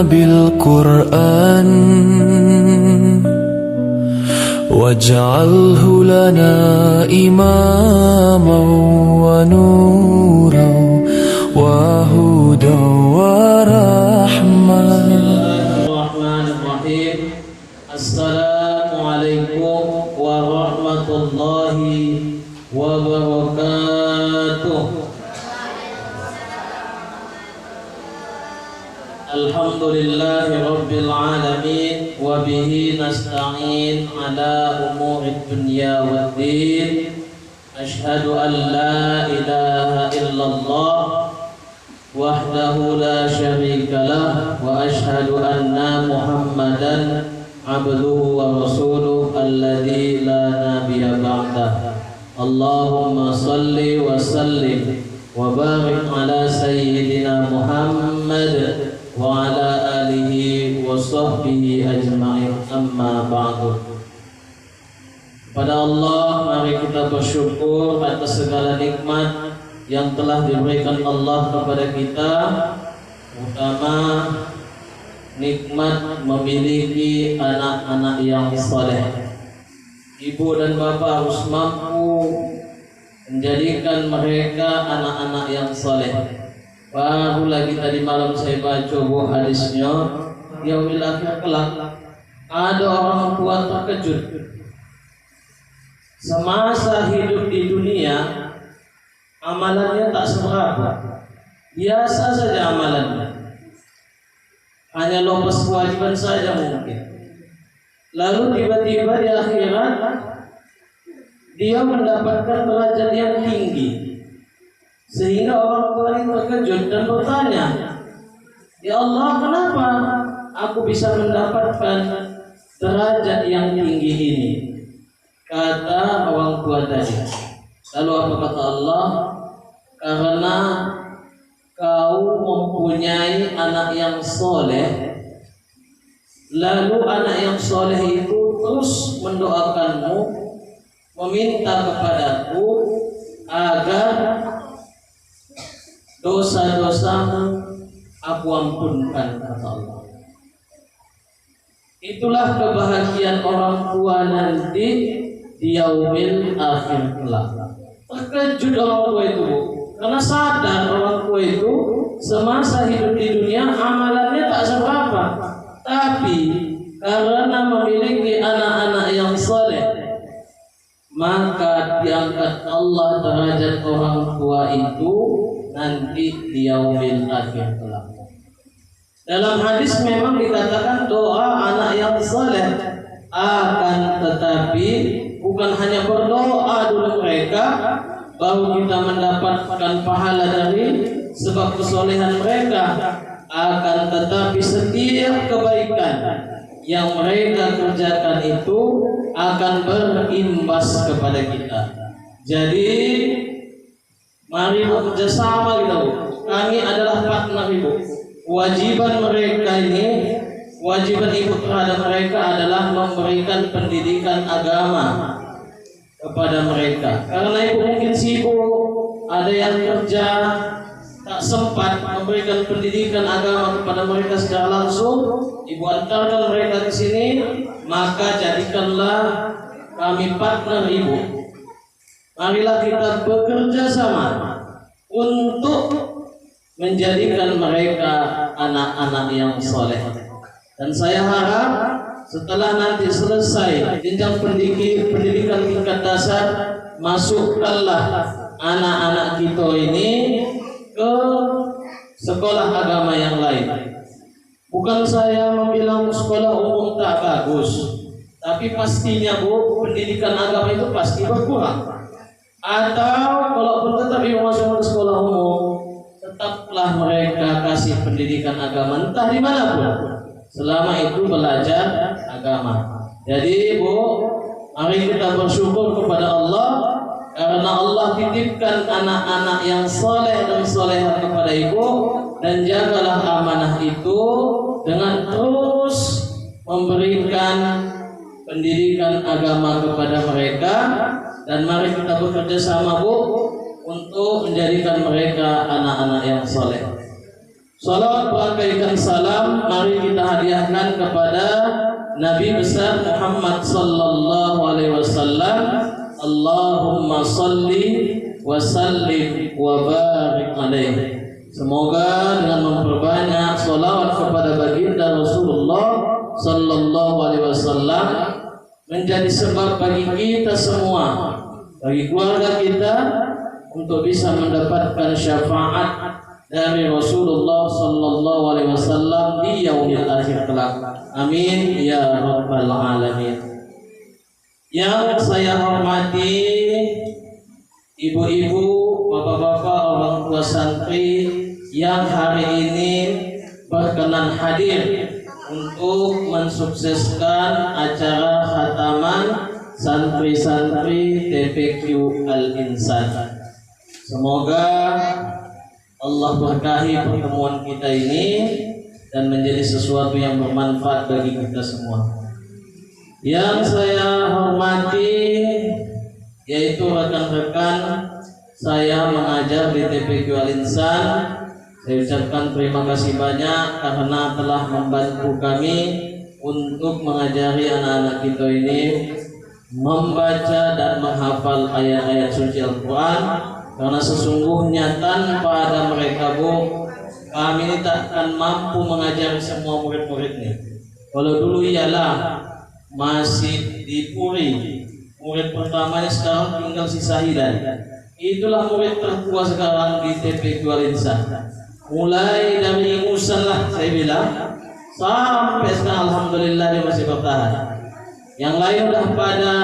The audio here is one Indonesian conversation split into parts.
بالقرآن واجعله لنا إماما ونورا وهدى ورحمة. الرحمن الرحيم. السلام عليكم ورحمة الله وبركاته. الحمد لله رب العالمين وبه نستعين على أمور الدنيا والدين. أشهد أن لا إله إلا الله وحده لا شريك له وأشهد أن محمدا عبده ورسوله الذي لا نبي بعده. اللهم صل وسلم وبارك على سيدنا محمد وعلى آله وصحبه أجمعين. أما بعد. Pada Allah, mari kita bersyukur atas segala nikmat yang telah diberikan Allah kepada kita, terutama nikmat memiliki anak-anak yang saleh. Ibu dan bapak harus mampu menjadikan mereka anak-anak yang saleh. Baru lagi tadi malam saya baca hadisnya, yaumil akhir kelak ada orang tua terkejut. Semasa hidup di dunia amalannya tak seberapa, biasa saja amalannya, hanya lolos kewajiban saja mungkin. Lalu tiba-tiba di akhirat dia mendapatkan derajat yang tinggi, sehingga orang tua itu terkejut dan bertanya, ya Allah, kenapa aku bisa mendapatkan derajat yang tinggi ini? Kata orang tua tadi. Lalu apa kata Allah? Karena kau mempunyai anak yang soleh, lalu anak yang soleh itu terus mendoakanmu, meminta kepadaku agar dosa-dosamu aku ampunkan, kata Allah. Itulah kebahagiaan orang tua nanti di yaumil akhir kelak. Terkejut orang tua itu, karena sadar orang tua itu semasa hidup di dunia amalannya tak seberapa, tapi karena memiliki anak-anak yang saleh, maka diangkat Allah derajat orang tua itu nanti di yaumil akhir kelak. Dalam hadis memang dikatakan doa anak yang saleh, akan tetapi bukan hanya berdoa dulu mereka baru kita mendapatkan pahala dari sebab kesolehan mereka, akan tetapi setiap kebaikan yang mereka kerjakan itu akan berimbas kepada kita. Jadi mari bekerjasama gitu. Kami adalah partner ibu. Kewajiban mereka ini, kewajiban ibu terhadap mereka adalah memberikan pendidikan agama kepada mereka. Karena ibu mungkin sibuk, ada yang kerja, tak sempat memberikan pendidikan agama kepada mereka secara langsung. Ibu antarkan mereka ke sini, maka jadikanlah kami partner ibu. Marilah kita bekerja sama untuk menjadikan mereka anak-anak yang soleh. Dan saya harap setelah nanti selesai jenjang pendidikan tingkat dasar, masukkanlah anak-anak kita ini ke sekolah agama yang lain. Bukan saya membilang sekolah umum tak bagus, tapi pastinya Bu, pendidikan agama itu pasti berkurang. Atau kalaupun tetap masuk ke sekolah umum, tetaplah mereka kasih pendidikan agama entah di mana pun, selama itu belajar agama. Jadi Bu, mari kita bersyukur kepada Allah karena Allah titipkan anak-anak yang soleh dan solehah kepada ibu, dan jagalah amanah itu dengan terus memberikan pendidikan agama kepada mereka. Dan mari kita bekerja sama Bu untuk menjadikan mereka anak-anak yang soleh. Salawat berangkaikan salam mari kita hadiahkan kepada Nabi besar Muhammad sallallahu alaihi wasallam. Allahumma salli wa sallim wa barik alaihi. Semoga dengan memperbanyak salawat kepada baginda Rasulullah sallallahu alaihi wasallam menjadi sebab bagi kita semua, bagi keluarga kita untuk bisa mendapatkan syafaat dari Rasulullah sallallahu alaihi wasallam di yaumil akhir kelak. Amin ya rabbal alamin. Yang saya hormati ibu-ibu, bapak-bapak, orang tua santri yang hari ini berkenan hadir untuk mensukseskan acara khataman santri-santri TPQ Al-Insan. Semoga Allah berkahi pertemuan kita ini dan menjadi sesuatu yang bermanfaat bagi kita semua. Yang saya hormati yaitu rekan-rekan saya mengajar di TPQ Al-Insan. Saya ucapkan terima kasih banyak karena telah membantu kami untuk mengajari anak-anak kita ini membaca dan menghafal ayat-ayat suci Al-Quran. Karena sesungguhnya tanpa ada mereka, Bu, kami ini tak akan mampu mengajari semua murid-murid ini. Kalau dulu ialah masih di Puri, murid pertamanya sekarang tinggal sisa Hidan. Itulah murid tertua sekarang di TPQ Al-Insan. Mulai dari ingusan lah saya bilang, sampai sekarang alhamdulillah dia masih bertahan. Yang lain udah pada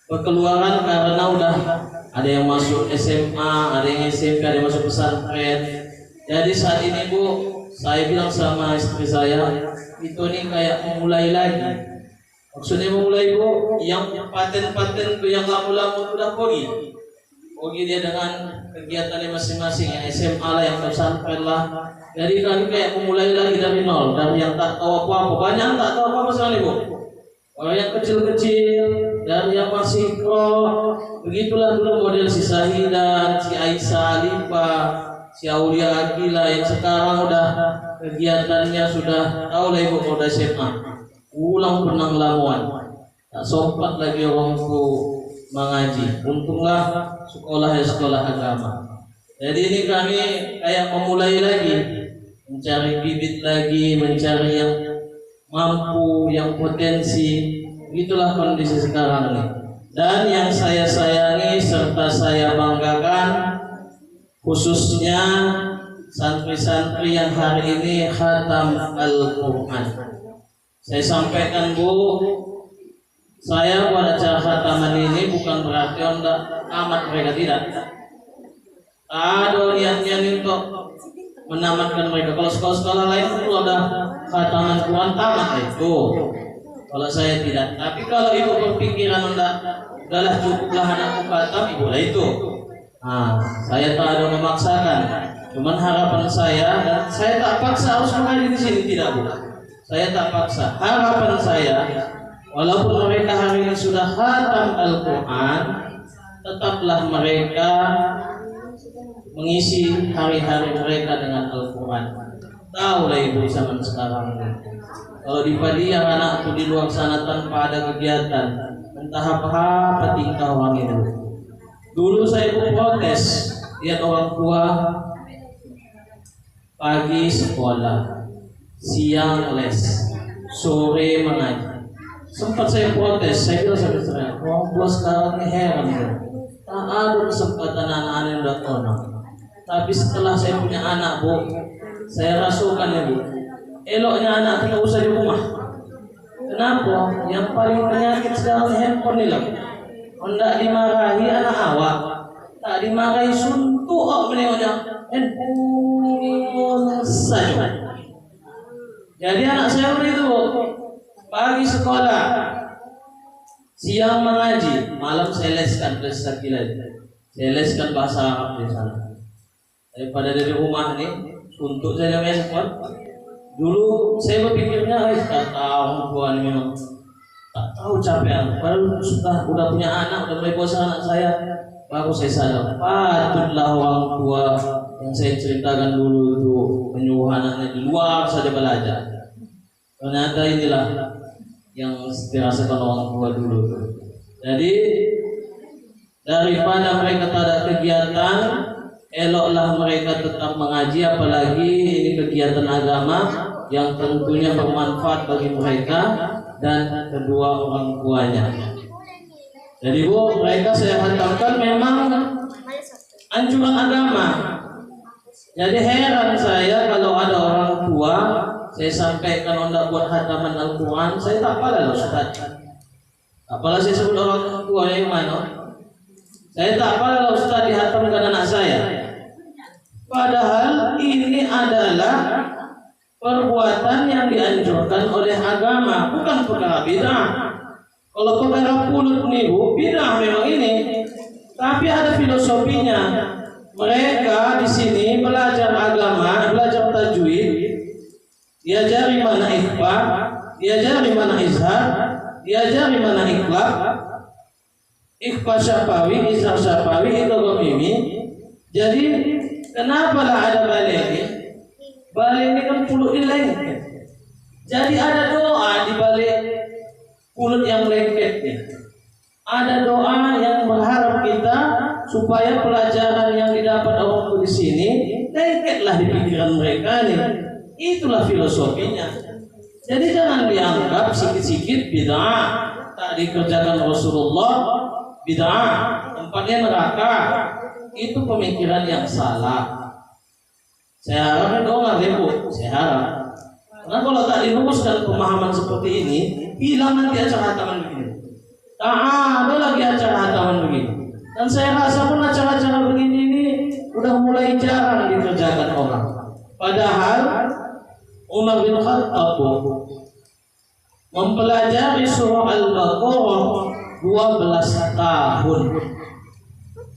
berkeluaran karena udah ada yang masuk SMA, ada yang SMP, ada yang masuk pesantren. Jadi saat ini, Bu, saya bilang sama istri saya, itu nih kayak memulai lagi. Maksudnya memulai, Bu, yang paten-paten itu yang lama-lama udah pergi dia dengan kegiatannya masing-masing, yang SMA lah, yang pesantren lah. Jadi kami kayak memulai lagi dari nol, dari yang tak tahu apa-apa. Banyak yang tak tahu apa-apa sekali, Bu. Orang yang kecil-kecil, dari yang masih pro, begitulah dulu model si Sahidan, si Aisyah Alifa, si Aulia Agila yang sekarang udah kegiatannya sudah tahu lah Ibu udah SMA, ulang benang lamuan, tak sempat lagi orangku mengaji. Untunglah sekolah agama. Jadi ini kami kayak memulai lagi, mencari bibit lagi, mencari yang mampu, yang potensi. Itulah kondisi sekarang ini. Dan yang saya sayangi serta saya banggakan, khususnya santri-santri yang hari ini khatam Al-Quran. Saya sampaikan, Bu, saya pada acara khataman ini bukan berarti hendak tamat mereka, tidak. Ada niat-niat untuk menamatkan mereka. Kalau sekolah-sekolah lain kalau ada khataman Quran tamat itu. Kalau saya tidak. Tapi kalau ibu berpikiran udahlah cukuplah anakku khatam, ibu lah itu. Saya tak ada memaksakan. Cuman harapan saya, dan saya tak paksa harus mengaji di sini, tidak, Bu. Saya tak paksa. Harapan saya, walaupun mereka hari ini sudah khatam Al-Quran, tetaplah mereka mengisi hari-hari mereka dengan Al-Quran. Tahu lah ibu zaman sekarang ini. Kalau di Padiang anak itu di luar sana tanpa ada kegiatan, entah apa tingkah orang itu. Dulu saya protes, lihat orang tua pagi sekolah, siang les, sore mengaji. Sempat saya protes, saya bilang sama saya, orang tua sekarang ini heran, tak ada kesempatan anak-anak yang udah konon. Tapi setelah saya punya anak, Bu, saya rasukan ya, Bu, eloknya anak tidak usah di rumah. Kenapa? Yang paling penyakit sekarang handphone ni lah. Hendak dimarahi anak awak, tak dimarahi suntuk menengoknya handphone saja. Jadi anak saya begitu, pagi sekolah, siang mengaji, malam saya leskan saya leskan bahasa Arab di sana. Daripada dari rumah ni untuk saya handphone. Dulu saya berpikirnya, tak tahu tuan memang tak tahu capek. Padahal udah punya anak, udah mulai bosan anak saya. Baru saya sadar, patutlah orang tua yang saya ceritakan dulu itu menyuruh anaknya di luar saja belajar. Ternyata inilah yang dirasakan orang tua dulu. Jadi daripada mereka tak ada kegiatan, eloklah mereka tetap mengaji, apalagi ini kegiatan agama yang tentunya bermanfaat bagi mereka dan kedua orang tuanya. Jadi Bu, mereka saya hantarkan memang anjuran agama. Jadi heran saya kalau ada orang tua, saya sampaikan untuk buat hataman Al-Quran, saya tak apalah loh Ustaz. Apalah saya sebut orang tua yang mana? Saya tak apalah loh Ustaz dihatamkan anak saya. Padahal ini adalah perbuatan yang dianjurkan oleh agama, bukan perkara bid'ah. Kalau perkara pulut niru, bid'ah memang ini. Tapi ada filosofinya. Mereka di sini belajar agama, belajar tajwid, diajari mana ikhfa, diajari mana izhar, diajari mana iqlab, ikhfa syafawi, izhar syafawi, idgham mimi. Jadi kenapa lah ada balik ini? Balik ini kan pulut dilengket. Jadi ada doa di balik pulut yang lengket ini. Ada doa yang berharap kita supaya pelajaran yang didapat orang tua di sini lengketlah di pikiran mereka nih. Itulah filosofinya. Jadi jangan dianggap sikit-sikit bid'ah, tak dikerjakan Rasulullah bid'ah, tempatnya neraka. Itu pemikiran yang salah. Saya harap itu nggak ribut. Saya harap. Karena kalau tak diluruskan pemahaman seperti ini, hilang nanti acara hataman begini. Tak ada lagi acara hataman begini. Dan saya rasa pun acara-acara begini ini udah mulai jarang dikerjakan orang. Padahal Umar bin Khattab mempelajari surah Al-Baqarah 12 tahun.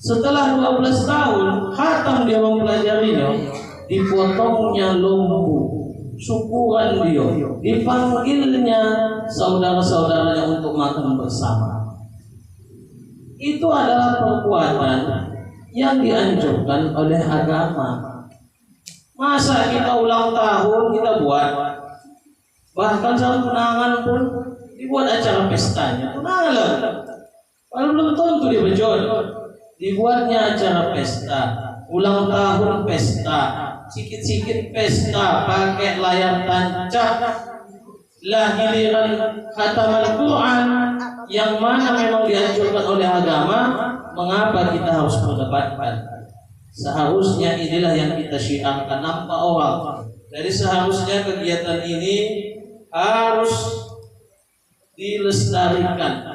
Setelah 12 tahun, khatam dia mempelajarinya, dipotongnya lembu, syukuran dia, dipanggilnya saudara-saudaranya untuk makan bersama. Itu adalah perbuatan yang dianjurkan oleh agama. Masa kita ulang tahun kita buat, bahkan saat tunangan pun dibuat acara pestanya, tunangan lah. Kalau belum tentu dia berjodoh, dibuatnya acara pesta, ulang tahun pesta, sikit-sikit pesta, pakai layar tancap, lah giliran khataman Quran yang mana memang dianjurkan oleh agama. Mengapa kita harus berdebatkan? Seharusnya inilah yang kita syiarkan, nampak orang. Jadi seharusnya kegiatan ini harus dilestarikan.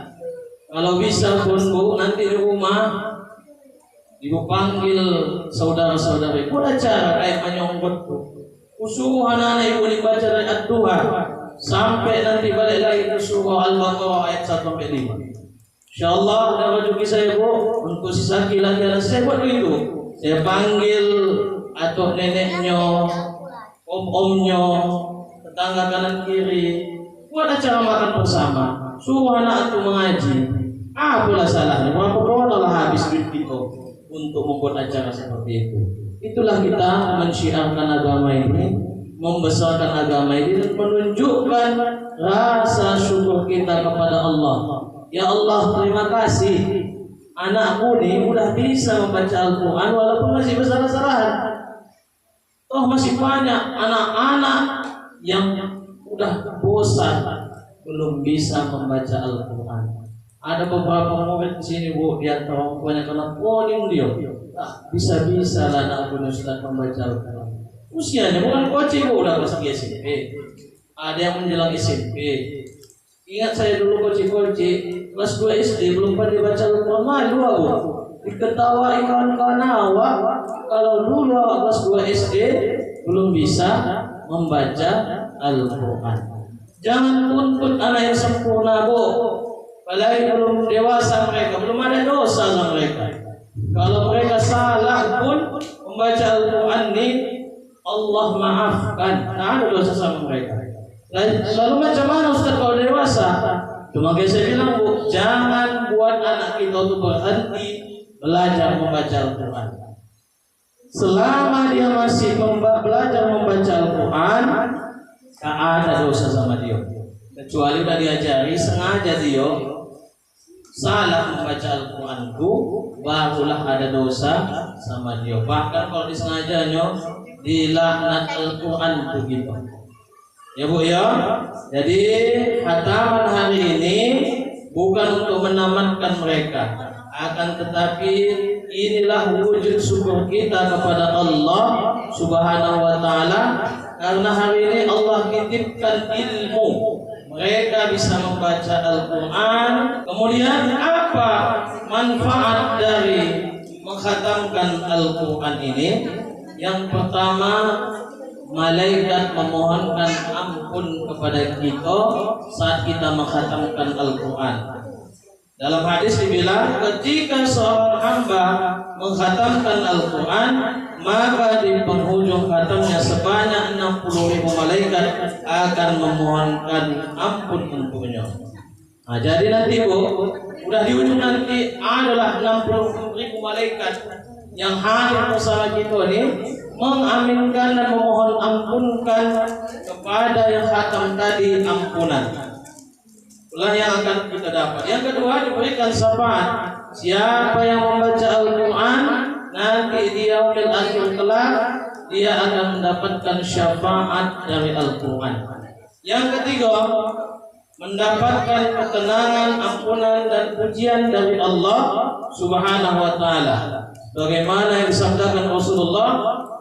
Kalau bisa pun Bu, nanti di rumah ibu panggil saudara-saudari, buat acara kayak menyonggot Bu. Usuh anak-anak ibu dibaca dari Ad-Duha sampai nanti balik lagi ke surah Al-Baqarah ayat 1-5. InsyaAllah ada rezeki saya Bu, untuk sisa kilan-kilan saya buat begitu. Saya panggil atau neneknya, om-omnya, tetangga kanan kiri, buat acara makan bersama. Suruh anak itu mengaji. Apalah salahnya? Berapa adalah habis duit kita untuk membuat acara seperti itu. Itulah kita mensyiarkan agama ini, membesarkan agama ini, dan menunjukkan rasa syukur kita kepada Allah. Ya Allah, terima kasih. Anakku ini udah bisa membaca Al-Quran walaupun masih besar-besaran. Toh masih banyak anak-anak yang udah bosan belum bisa membaca Al-Quran. Ada beberapa murid di sini Bu, di antara orang tuanya kena polling dia. Bisa-bisa lah anakku Ustaz membaca Al-Quran. Usianya bukan kocik Bu, udah masuk SMP. Ada yang menjelang SMP. Ingat saya dulu kocik-kocik kelas 2 SD belum pernah baca Al-Quran, malu aku. Diketawain kawan-kawan awak kalau dulu awak kelas 2 SD belum bisa membaca Al-Quran. Jangan tuntut anak yang sempurna Bu. Apalagi belum dewasa mereka, belum ada dosa sama mereka. Kalau mereka salah pun membaca Al-Quran ini, Allah maafkan, tak ada dosa sama mereka. Lalu macam mana Ustaz kalau dewasa? Cuma saya bilang Bu, jangan buat anak kita itu berhenti belajar membaca Al-Quran. selama dia masih belajar membaca Al-Quran, tak ada dosa sama dia. Kecuali udah diajari sengaja dia salah membaca Al-Quran itu, barulah ada dosa sama dia. Bahkan kalau disengajanya dilaknat Al-Quran itu gitu. Ya Bu ya. Jadi khataman hari ini bukan untuk menamatkan mereka, akan tetapi inilah wujud syukur kita kepada Allah Subhanahu wa taala, karena hari ini Allah titipkan ilmu, mereka bisa membaca Al-Quran. Kemudian apa manfaat dari mengkhatamkan Al-Quran ini? Yang pertama, malaikat memohonkan ampun kepada kita saat kita mengkhatamkan Al-Quran. Dalam hadis dibilang, ketika seorang hamba mengkhatamkan Al-Quran, maka di penghujung khatamnya sebanyak 60.000 malaikat akan memohonkan ampun untuknya. Nah, jadi nanti Bu, udah di ujung nanti adalah 60.000 malaikat yang hadir bersama kita ini mengaminkan dan memohon ampunkan kepada yang khatam tadi ampunan. Itulah yang akan kita dapat. Yang kedua, diberikan syafaat. Siapa yang membaca Al-Quran, nanti di yaumil akhir kelak dia akan mendapatkan syafaat dari Al-Quran. Yang ketiga, mendapatkan ketenangan, ampunan dan pujian dari Allah Subhanahu wa taala. Bagaimana yang disabdakan Rasulullah,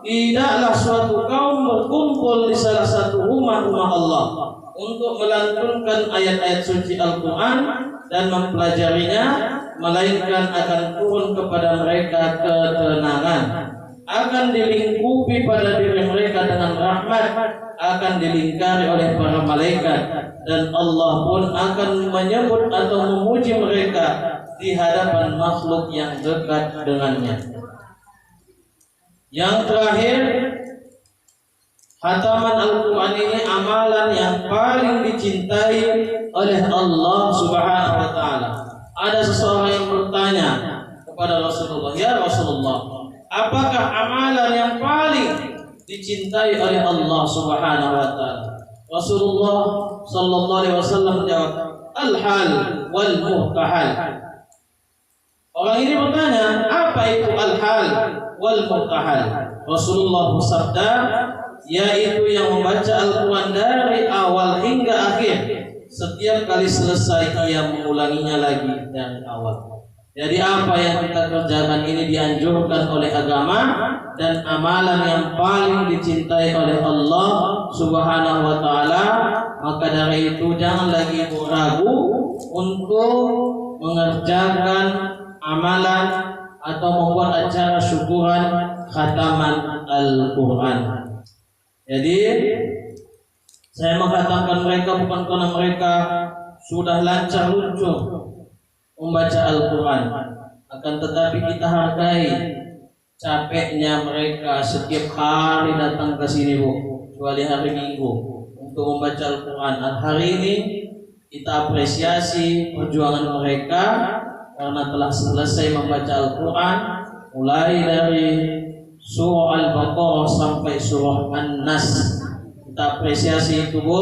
tidaklah suatu kaum berkumpul di salah satu rumah-rumah Allah untuk melantunkan ayat-ayat suci Al-Quran dan mempelajarinya, melainkan akan turun kepada mereka ketenangan, akan dilingkupi pada diri mereka dengan rahmat, akan dilingkari oleh para malaikat, dan Allah pun akan menyebut atau memuji mereka di hadapan makhluk yang dekat dengannya. Yang terakhir, khataman Al-Quran ini amalan yang paling dicintai oleh Allah Subhanahu wa taala. Ada seseorang yang bertanya kepada Rasulullah, "Ya Rasulullah, apakah amalan yang paling dicintai oleh Allah Subhanahu wa taala?" Rasulullah sallallahu alaihi wasallam menjawab, "Al-hal wal muhtahal." Orang ini bertanya, apa itu al-hal wal muhtahal? Rasulullah bersabda, yaitu yang membaca Al-Quran dari awal hingga akhir, setiap kali selesai ia mengulanginya lagi dari awal. Jadi apa yang kita kerjakan ini dianjurkan oleh agama dan amalan yang paling dicintai oleh Allah Subhanahu wa taala. Maka dari itu jangan lagi ragu untuk mengerjakan amalan atau membuat acara syukuran khataman Al-Quran. Jadi saya mengkhatamkan mereka bukan karena mereka sudah lancar luncur membaca Al-Quran, akan tetapi kita hargai capeknya mereka setiap hari datang ke sini Bu, kecuali hari Minggu untuk membaca Al-Quran. Hari ini kita apresiasi perjuangan mereka karena telah selesai membaca Al-Quran mulai dari surah Al-Baqarah sampai surah An-Nas. Kita apresiasi itu Bu.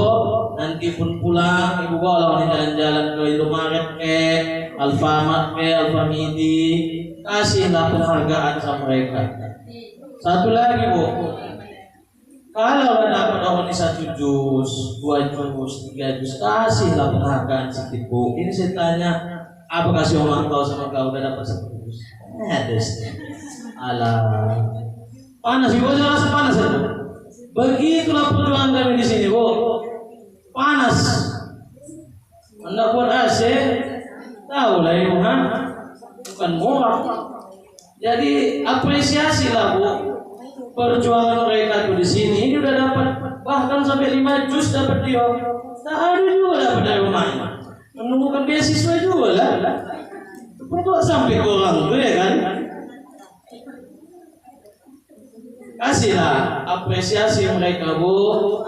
Nanti pun pulang Ibu kalau jalan-jalan ke Indomaret Alfamart Alfamidi, kasihlah penghargaan sama mereka. Satu lagi Bu, kalau dapat orang ini 1 juz, 2 juz, 3 juz, kasihlah penghargaan sedikit Bu. Ini saya tanya, apa kasih orang kau sama kau udah dapat 1 juz? Ada sih. Alah, panas Ibu, jangan rasa panas ya Bu. Begitulah perjuangan kami di sini Bu. Panas. Anda buat AC, tahu lah Ibu, bukan murah. Jadi apresiasilah Bu perjuangan mereka itu di sini. Ini udah dapat bahkan sampai 5 juz dapat dia. Tak ada juga dapat dari rumahnya. Menemukan beasiswa juga lah. Perlu sampai ke orang itu ya kan. Kasihlah apresiasi mereka Bu.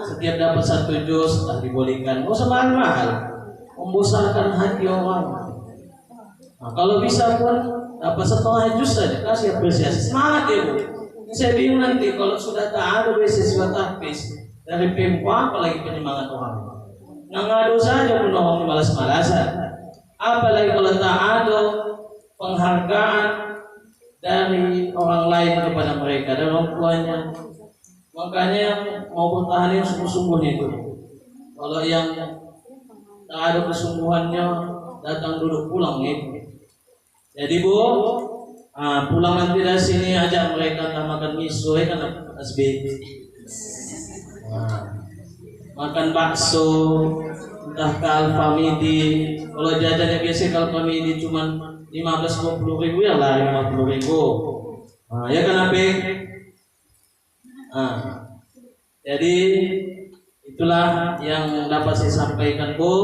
Setiap dapat 1 juz tak dibolehkan. Usah mahal-mahal, membosankan hati orang. Nah, kalau bisa pun dapat 1/2 juz saja, kasih apresiasi. Semangat ya Bu. Saya bingung nanti kalau sudah tak ada beasiswa tahfiz dari Pemko, apalagi penyemangat orang. Ngadu saja pun orang malas-malasan. Apalagi kalau tak ada penghargaan dari orang lain kepada mereka dan orang tuanya. Makanya yang mau bertahan yang sungguh-sungguhnya itu. Kalau yang tak ada kesungguhannya, datang duduk pulang gitu. Jadi Bu, pulang nanti dari sini ajak mereka makan miso kan SB. Makan bakso, entah ke Alfamidi. Kalau jajannya biasa ke Alfamidi cuma 15-20 ribu ya lah 50 ribu. Ya kan Apik? Jadi itulah yang dapat saya sampaikan Bu.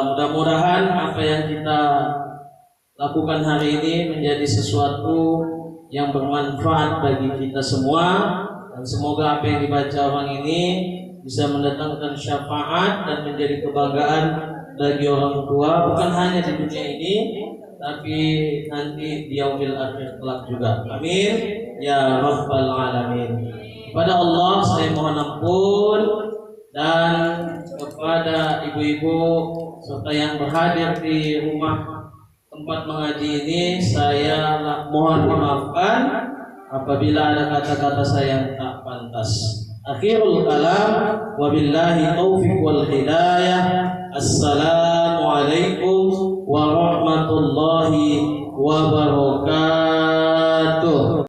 Mudah-mudahan apa yang kita lakukan hari ini menjadi sesuatu yang bermanfaat bagi kita semua, dan semoga apa yang dibaca orang ini bisa mendatangkan syafaat dan menjadi kebanggaan bagi orang tua, bukan hanya di dunia ini tapi nanti di yaumil akhir kelak juga. Amin ya rabbal alamin. Kepada Allah saya mohon ampun, dan kepada ibu-ibu serta yang berhadir di rumah tempat mengaji ini saya mohon maafkan apabila ada kata-kata saya yang tak pantas. Akhirul kalam, wabillahi taufiq wal hidayah. Assalamualaikum warahmatullahi wabarakatuh.